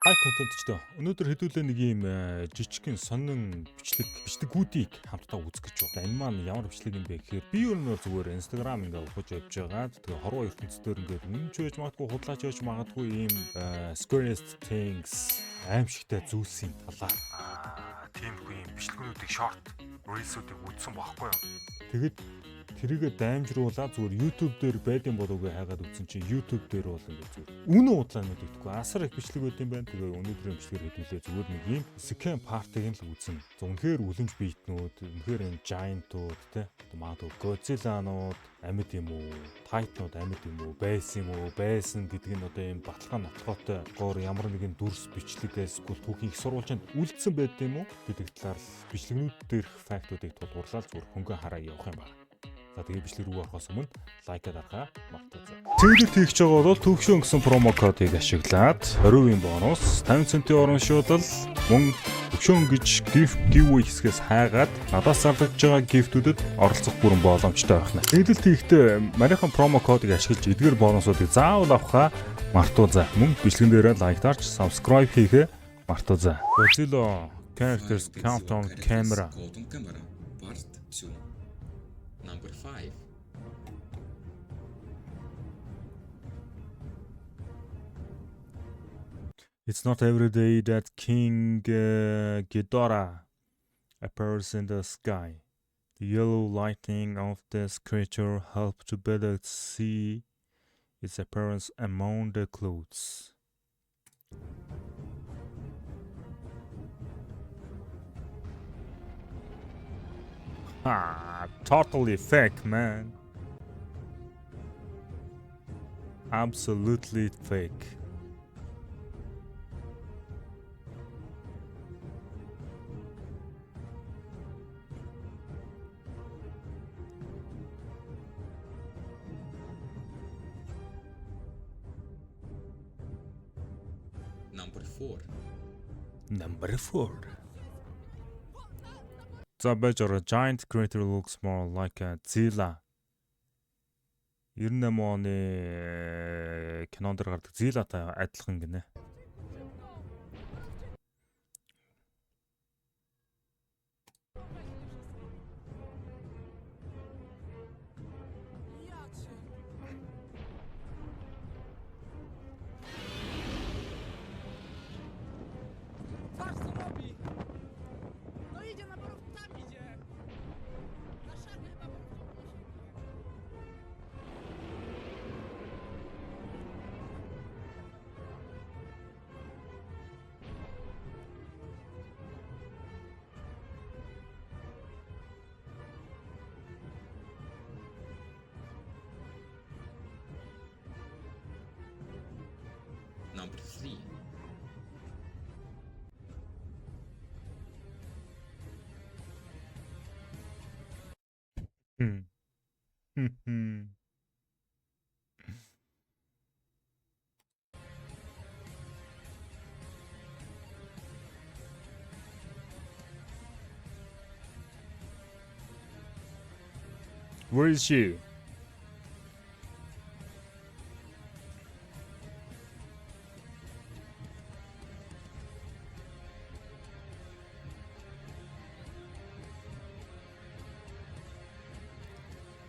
Хай контент ч дөө. Өнөөдөр хэдүүлээ нэг юм жижигхэн сонин бичлэгүүдийг хамтдаа үзэх гэж байна. Энэ маань ямар бичлэг юм бэ гэхээр би өөрөө зүгээр Instagram ингээ ухаж явж байгаа. Тэгээ хорвоо ертөнцийн ингээ үнэнч байж магадгүй худлаач байж магадгүй ийм scariest things аимшигтай зүйлсийн талаар тиймгүй юм бичлэгүүдийг short reels-үүдийг үзсэн байхгүй юу. Тэгэд тэрийгэ даймжруулаад зүгээр YouTube дээр байдсан болоогүй хайгаад үзсэн чинь YouTube дээр бол ингээ зүгээр үнэн удлаа мэддэхгүй асар их бичлэг байт юм байна. Тэгээ өнөөдрийн бичлэгээр хэдүүлээ зүгээр нэг юм scam part-ыг л үзэн. Үнэхээр үлэмж биетнүүд, үнэхээр энэ giant-ууд те магадгүй Godzilla-нууд амьд юм уу, Titan-ууд амьд юм уу, байсан гэдэг нь одоо юм баталгаа нотлохоотой гоор ямар нэгэн дүрс бичлэгээс гүйл түүхийн их сурвалжинд үлдсэн байд юм уу гэдэг талаар бичлэгнүүд дээрх фактуудыг тулгуурлаад зүгээр хөнгөн хараа явах юм байна. За тэгээ бичлэг рүү орохоос өмнө лайкад аргаа мартаоцгаа. Цэвэрлэл хийх гэж байгаа бол төвшөн гэсэн промо кодыг ашиглаад 20% бонус, 50 центийн урамшуулал, мөн төвшөн гэж giveaway хэсгээс хайгаад надаас зарлагдж байгаа гифтүүдэд оролцох бүрэн боломжтой байна. Цэвэрлэл хийхдээ марийнхан промо кодыг ашиглаж эдгээр бонусуудыг заавал авахаа мартаоцгаа. Мөн бичлэгэн дээрээ лайктаарч subscribe хийхээ мартаоцгаа. Godzilla characters countdown camera. Number 5. It's not every day that King Ghidorah appears in the sky. The yellow lighting of this creature helps to better see its appearance among the clouds. Totally fake, man. Absolutely fake. Number 4. Number 4. За байж ороо giant creature looks more like a Zilla. 98 оны кинон дэр гардаг Zilla-тай адилхан гинэ. Number 3. Where is she?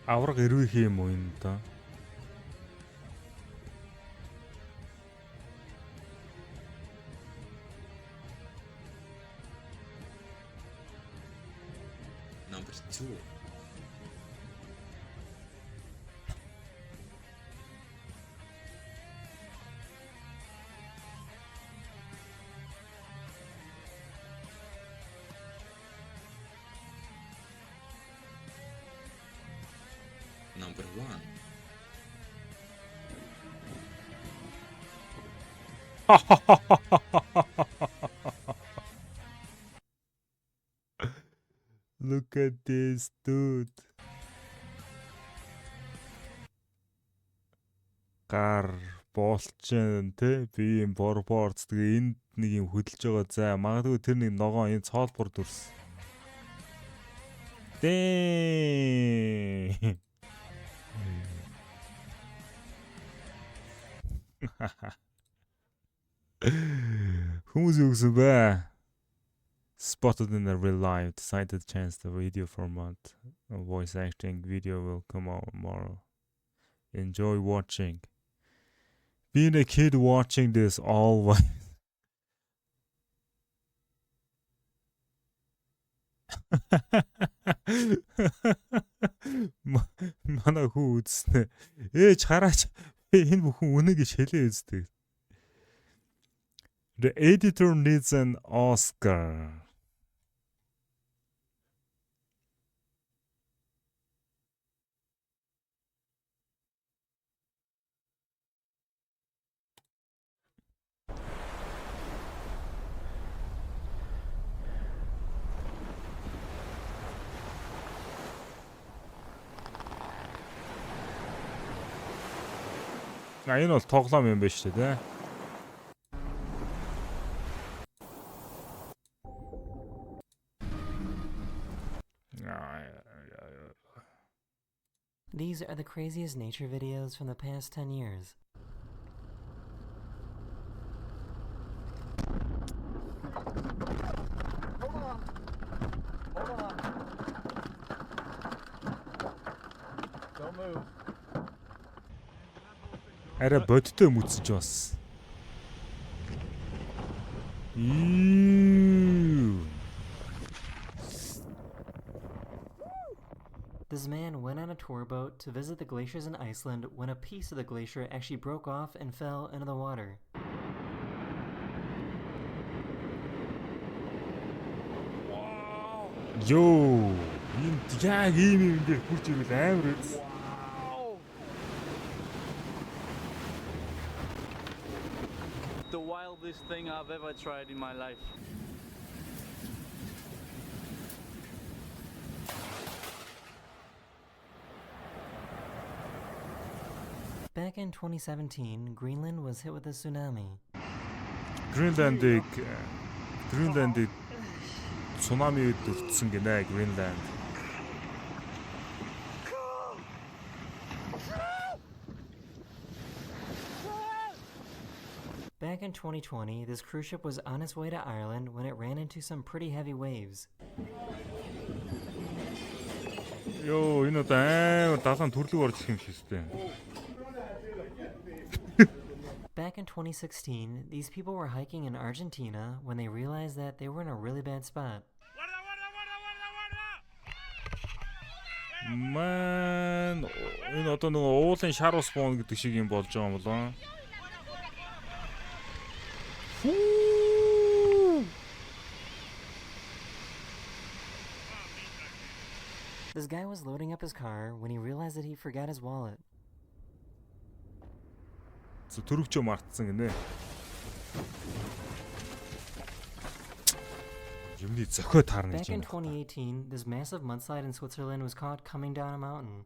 Авраг ирвэх юм уу энэ да? Number 2. Number 1. Look at this dude. Гар боолчин те би юм борборц тэгээ энд нэг юм хөдөлж байгаа. За магадгүй тэр нэг ногоон энэ цоолбор дүрс. Дээ. Хүмүүс юу гэсэн бэ? Spotted in a real life, decided to change the video format. Voice acting video will come out tomorrow. Enjoy watching. Being a kid watching this always. Манай хүү үзснэ. Ээж хараач. Энэ бүхэн үнэ гэж хэлээ үздэг. The editor needs an Oscar. Энэ бол тоглоом юм байна шүү дээ. These are the craziest nature videos from the past 10 years. Don't move. Арай бодтой мүцэж бас. This man went on a tour boat to visit the glaciers in Iceland when a piece of the glacier actually broke off and fell into the water. Йоо, энэ яг ийм юм дээр хурж ирвэл амар үз. The wildest thing I've ever tried in my life. Back in 2017, Greenland was hit with a tsunami. Greenland-ийг цунами үед өвдсөн гинэ Greenland. Back in 2020, this cruise ship was on its way to Ireland when it ran into some pretty heavy waves. Йоо, энэ одоо амар далайн төрлөг орж ирэх юм шиг үстэй. Back in 2016, these people were hiking in Argentina when they realized that they were in a really bad spot. Man, энэ одоо нөгөө уулын шар ус боон гэдэг шиг юм болж байгаа юм болоо. This guy was loading up his car when he realized that he forgot his wallet. Төрөгчөө мартсан гинэ. Юмны зохио таарна Back гэж in юм. 2018, this massive mudslide in Switzerland was caught coming down a mountain.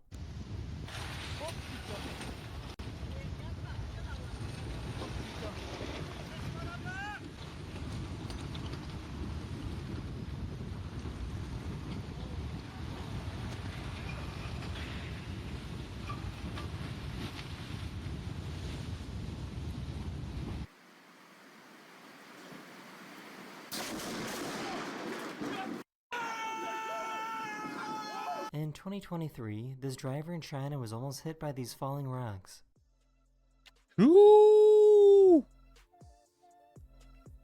In 2023, this driver in China was almost hit by these falling rocks. Yoo!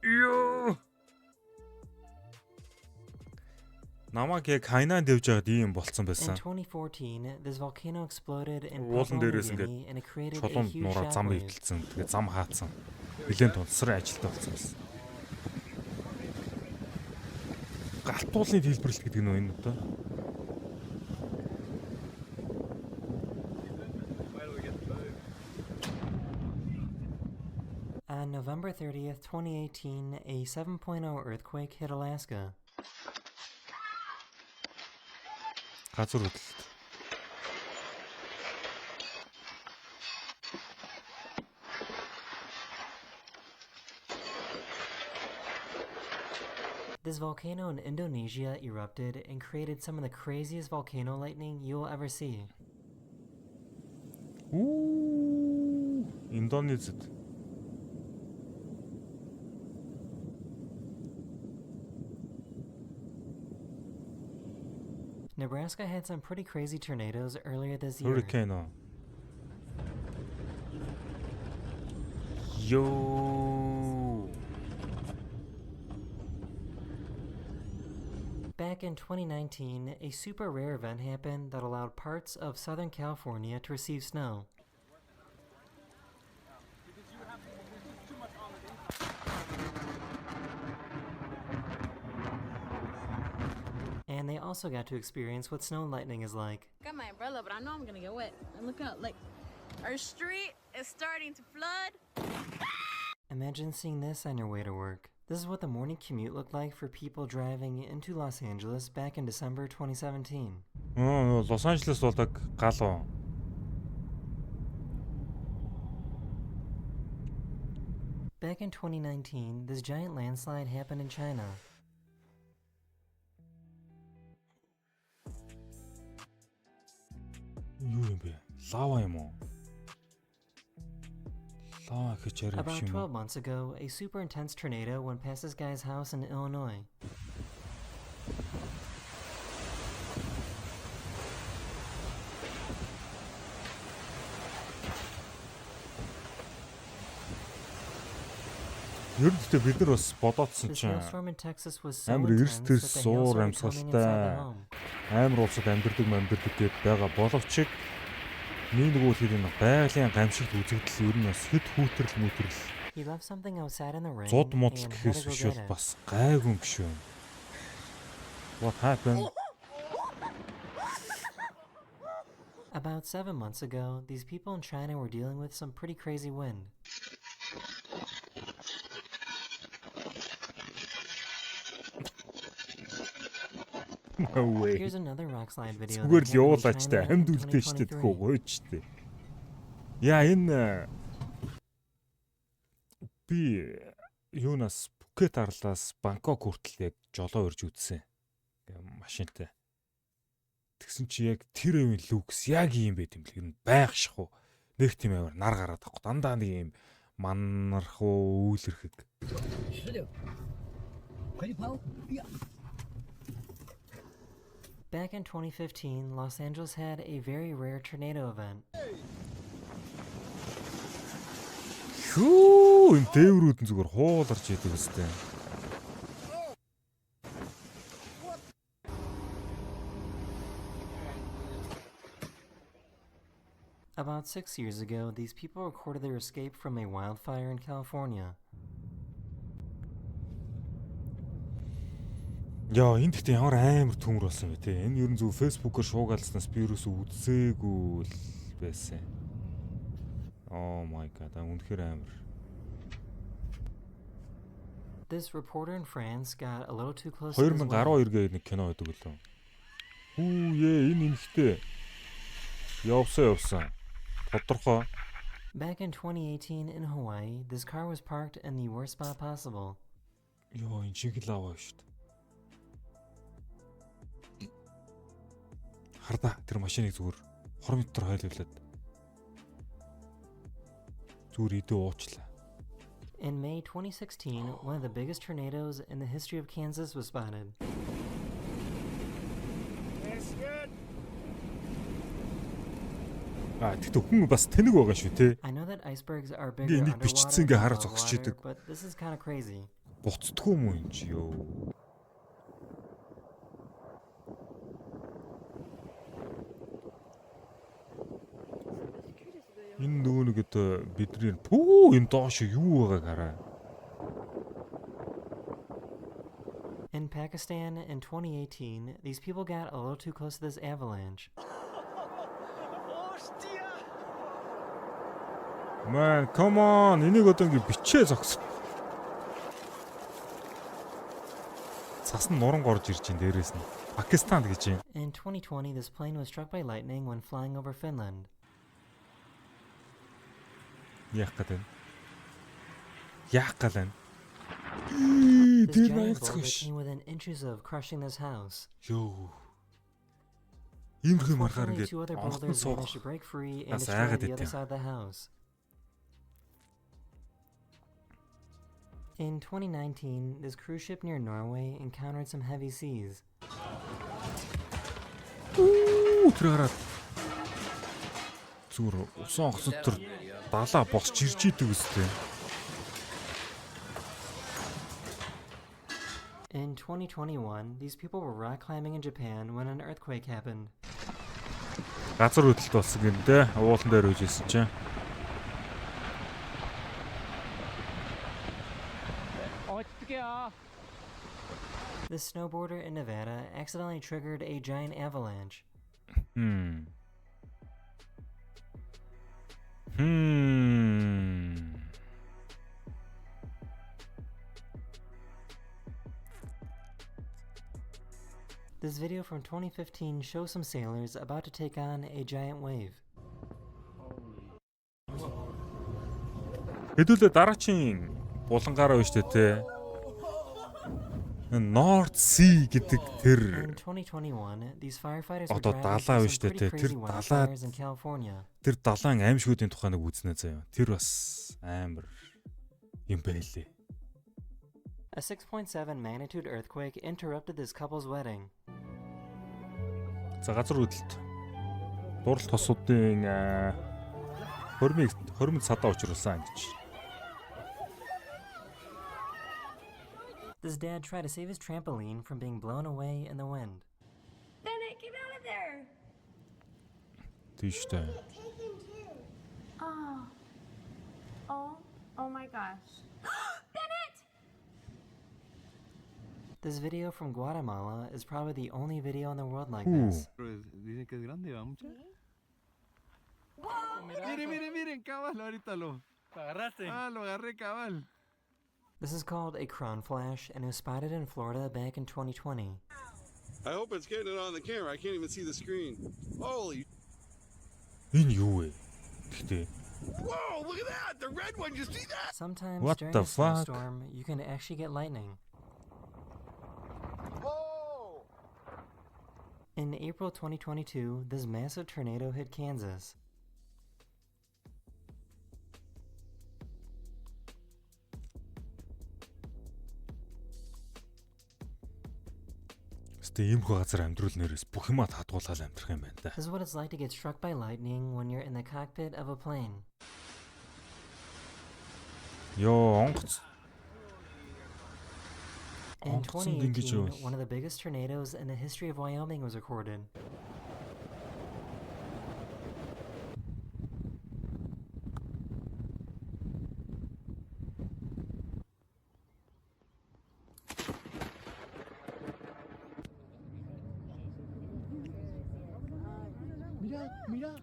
Yoo! Намаг яг хайнаа дэвж байгаад ийм болцсон In байсан. 2014, this volcano exploded in Уулан Papua New дээрээс Guinea and it created a Чулуунд huge нураа зам shockwave. эвдэлсэн. Тэгээ зам хаацсан. Нилээн тунсрын ажилтаа болсон байсан. Галтуулын хэлбэрлэл гэдэг нь энэ одоо. On November 30th, 2018, a 7.0 earthquake hit Alaska. Газар хөдлөлт. This volcano in Indonesia erupted and created some of the craziest volcano lightning you will ever see. Индонезид. Nebraska had some pretty crazy tornadoes earlier this year. Hurricane оо. Yo. Back in 2019, a super rare event happened that allowed parts of Southern California to receive snow. And they also got to experience what snow and lightning is like. Got my umbrella, but I know I'm gonna get wet. And look out, like, our street is starting to flood. Imagine seeing this on your way to work. This is what the morning commute looked like for people driving into Los Angeles back in December 2017. Лос Анжелес болдог галуу. Back in 2019, this giant landslide happened in China. Юу юм бэ? Лава юм уу? Лава гэж яриад About биш юм уу? 12 months ago, a super intense tornado went past this guy's house in Illinois. Ер нь бид нар бас бодоодсон This чинь hailstorm in Texas was so амар intense эрс that the суур hail started coming амьсгалтай inside the home. амар улсад амьдардаг гээд байгаа боловч нэг үгээр энэ байгалийн гамшигт үзэгдэл ер нь бас хэд хүүтрэл мүтрэл He left something outside in the rain зуд модл and had гэхээс to go биш get бол it. бас гайгүй юм шүү. What happened? About 7 months ago, these people in China were dealing with some pretty crazy wind. No way. Here's another rock slide video. Зүгээр that л happened in явуулаач та China хамд in үлдээ штэ 2023. тэгэхгүй гойчтэй. Яа энэ би юунаас Пхукет арлаас Бангкок хүртэл яг жолоо урьж үзсэн. Машинтай. Тэгсэн чи яг тэр үеийн люкс яг юм байт юм л. Ер нь байх шаху. Нэг тийм амар нар гараад тахгүй. Дандаа нэг юм манарх уу үйлэрхэг. Back in 2015, Los Angeles had a very rare tornado event. Хүү энэ дээврүүд нь зүгээр хууларч идэг үстэй. About 6 years ago, these people recorded their escape from a wildfire in California. Яа энэ гэхдээ ямар амар төмөр болсон бэ те. Энэ ер нь зөв фэйсбүүкээр шуугаалснаас би юусоо үзээгүй л байсан. Oh my god, үнэхээр амар. This reporter in France got a little too close to this wind. 2012 гээд нэг кино байдаг лөө. Хүүе энэ эмхтэй. Явсан. Тодорхой. Back in 2018 in Hawaii, this car was parked in the worst spot possible. Йоо энэ шиг л аваа шүү дээ. Хардаа тэр машиныг зүгээр 20 метр хойлуулад зүгээр идэ уучлаа. In May 2016, one of the biggest tornadoes in the history of Kansas was spotted. Тэгтээ хүн бас тэнэг байгаа шүү те. I know that icebergs are bigger Энийг underwater бичсэн than ингээ хараа above зогсож water, идэг. but this is kind of crazy. Буцдгүй юм уу энэ чи ёо. Энэ нөгөө нэг одоо бидний энэ доош юу байгааг хараа. In Pakistan in 2018, these people got a little too close to this avalanche. Man, come on. Энийг одоо ингээ бичээ зогс. Цас нь нуран горж ирж ин дээрээс нь. Пакистанд гэж юм. In 2020, this plane was struck by lightning when flying over Finland. Яах гэдэг вэ? Яах гэдэг вэ? This Тэр giant найцгүй boulder ш. came within inches of crushing this house. Йоо. Иймэрхүү маргаар Fortunately, ингээд two other онгоцон boulders суух. managed to break free and Нас destroy айгаад the other идэв. side of the house. In 2019, this cruise ship near Norway encountered some heavy seas. Үу тэр хараад зүгээр усан огцод тэр далаа босч ирж идэг үстэй. In 2021, these people were rock climbing in Japan when an earthquake happened. Газар хөдлөлт болсон гэнтэй уулан дээр үжсэн чинь. This snowboarder in Nevada accidentally triggered a giant avalanche. This video from 2015 shows some sailors about to take on a giant wave. Хэдүүлээ дараачийн булангаараа байна шүү дээ те. North Sea гэдэг тэр In 2021, these firefighters were Одоо driving далаа through байна some шүү дээ pretty те. crazy Тэр далаа wildfires in California. тэр далайн аимшгуудын тухай нэг үзнэ заяа. Тэр бас амар юм байлээ. A 6.7 magnitude earthquake interrupted this couple's wedding. За газар хөдлөлт. Дурал тосуудын хормыг садаа учруулсан гэж. This dad tried to save his trampoline from being blown away in the wind. Bennett, get out of there! Тийштэй. Oh my gosh. Bennett! This video from Guatemala is probably the only video in the world like this. Dicen que es grande, ¿va mucha? Whoa! Miren, cabal, ahorita lo agarraste. lo agarré, cabal. This is called a crown flash and it was spotted in Florida back in 2020. I hope it's getting it on the camera. I can't even see the screen. Holy. Энэ юу вэ? Гэтэ Whoa, look at that. The red one. You see that? Sometimes What during the a fuck? snowstorm, you can actually get lightning. Whoa. In April 2022, this massive tornado hit Kansas. Гэтэ иймэрхүү газар амьдрал нэрээс бүх юмаа хадгуулаад амьдрах юм байна да. This is what it's like to get struck by lightning when you're in the cockpit of a plane. Ёо онгоц. In Онгоцонд ингэж 2018, one of the biggest tornadoes in the history of Wyoming was recorded. Mira.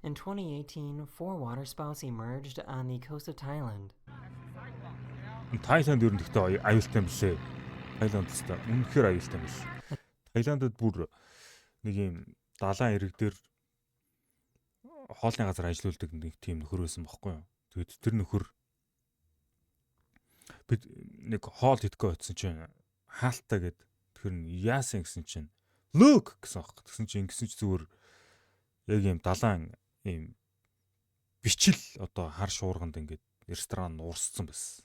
In 2018, 4 waterspouts emerged on the coast of Thailand. Тайланд ер нь гэхдээ аюултай юм лээ. Тайланд тест үнэхээр аюултай юм биш. Тайландд бүр нэг юм далайн ирэг дээр хоолны газар ажиллаулдаг нэг тийм нөхөр байсан бохоггүй юу. Тэгэд тэр нөхөр бид нэг хоол идэхгүй очсон чинь хаалтаа гэд тэр нь яасан гэсэн чинь look гэсэн баг. Тэгсэн чинь ингэсэн чинь зүгээр яг юм далайн юм бичил одоо хар шуурганд ингээд ресторан уурссан байсан.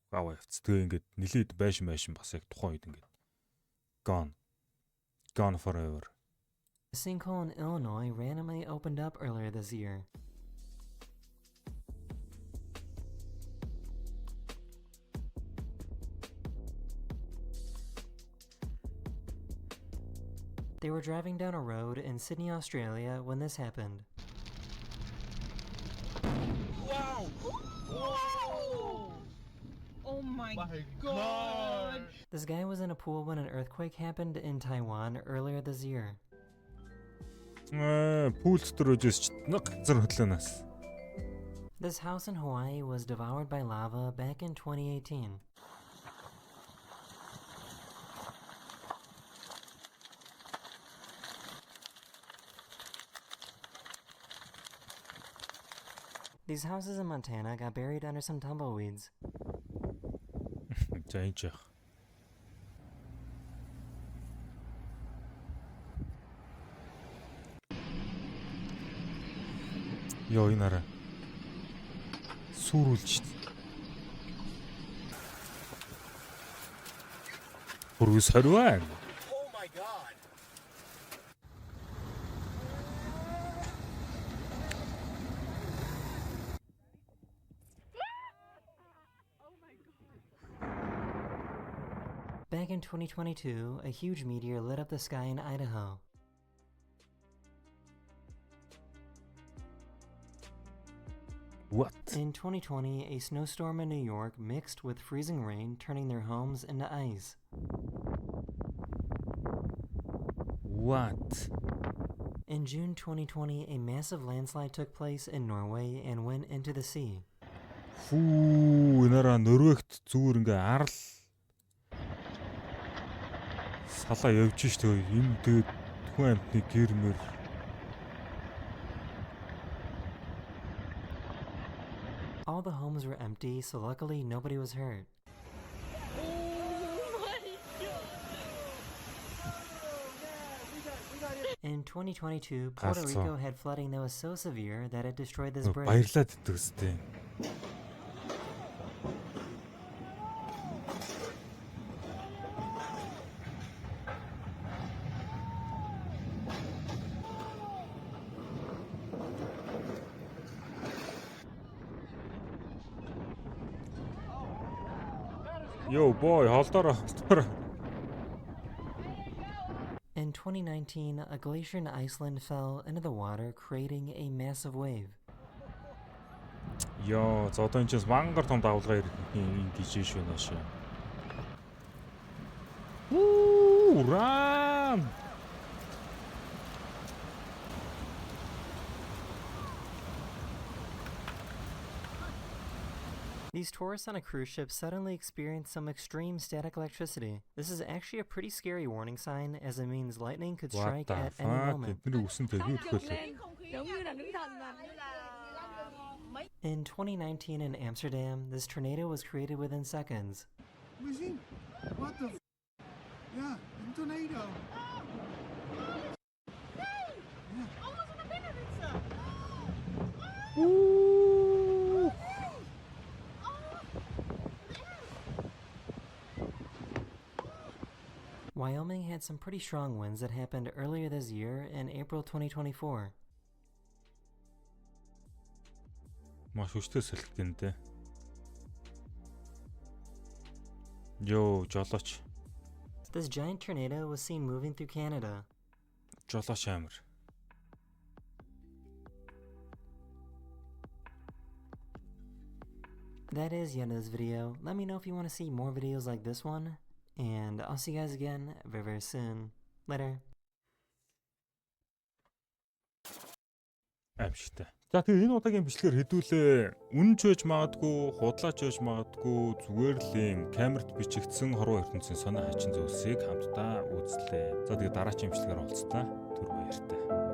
Гаваа явц. Тэгээ ингээд нилээд байшин бас яг тухайн үед ингээд gone forever. A sinkhole in Illinois randomly opened up earlier this year. They were driving down a road in Sydney, Australia when this happened. Wow. Whoa. Oh my god! This guy was in a pool when an earthquake happened in Taiwan earlier this year. Пүүл дотор үжээс нэг газар хөдлөнөөс. This house in Hawaii was devoured by lava back in 2018. These houses in Montana got buried under some tumbleweeds. За энэ яах. Йоо энэ арай сүрүүлж. Бүрс хорвоо. Back in 2022, a huge meteor lit up the sky in Idaho. What? In 2020, a snowstorm in New York mixed with freezing rain, turning their homes into ice. What? In June 2020, a massive landslide took place in Norway and went into the sea. Фүү, энараа Норвегт зүгээр ингээ арал салаа явж штэ. Энэ тэгээд хүн амтны гэрмэр. All the homes were empty, so luckily nobody was hurt. In 2022, Puerto Гарцсан. Rico had flooding that was so severe that it destroyed this bridge. Баярлаад иддэг үстэй. Yo boy, холдороо. In 2019, a glacier in Iceland fell into the water, creating a massive wave. Йоо, за одоо энэ чинь мангар том давлгаа ирэх юм гэж шүү наашаа. Ран! These tourists on a cruise ship suddenly experienced some extreme static electricity. This is actually a pretty scary warning sign, as it means lightning could What strike the at any fuck? moment. Эдний үсэнтэй юу төхөлөө? Giống như là nữ thần mà. Mấy In 2019 in Amsterdam, this tornado was created within seconds. Listen, what the Yeah, a tornado. Wyoming had some pretty strong winds that happened earlier this year in April 2024. Маш хүчтэй салхитай нэ. Йоо, жолооч. This giant tornado was seen moving through Canada. Жолооч амир. That is the end of this video. Let me know if you want to see more videos like this one, and I'll see you guys again very, very soon. Later. Аимшигтай. За тэгээ энэ удаагийн бичлэгээр хэдүүлээ үнэн ч байж магадгүй, худлаач байж магадгүй, зүгээр л юм камерт бичигдсэн хорвоо ертөнцийн сонир хачин зүйлсийг хамтдаа үзлээ. За тэгээ дараагийн бичлэгээр уулзтаа. Түр баяртай.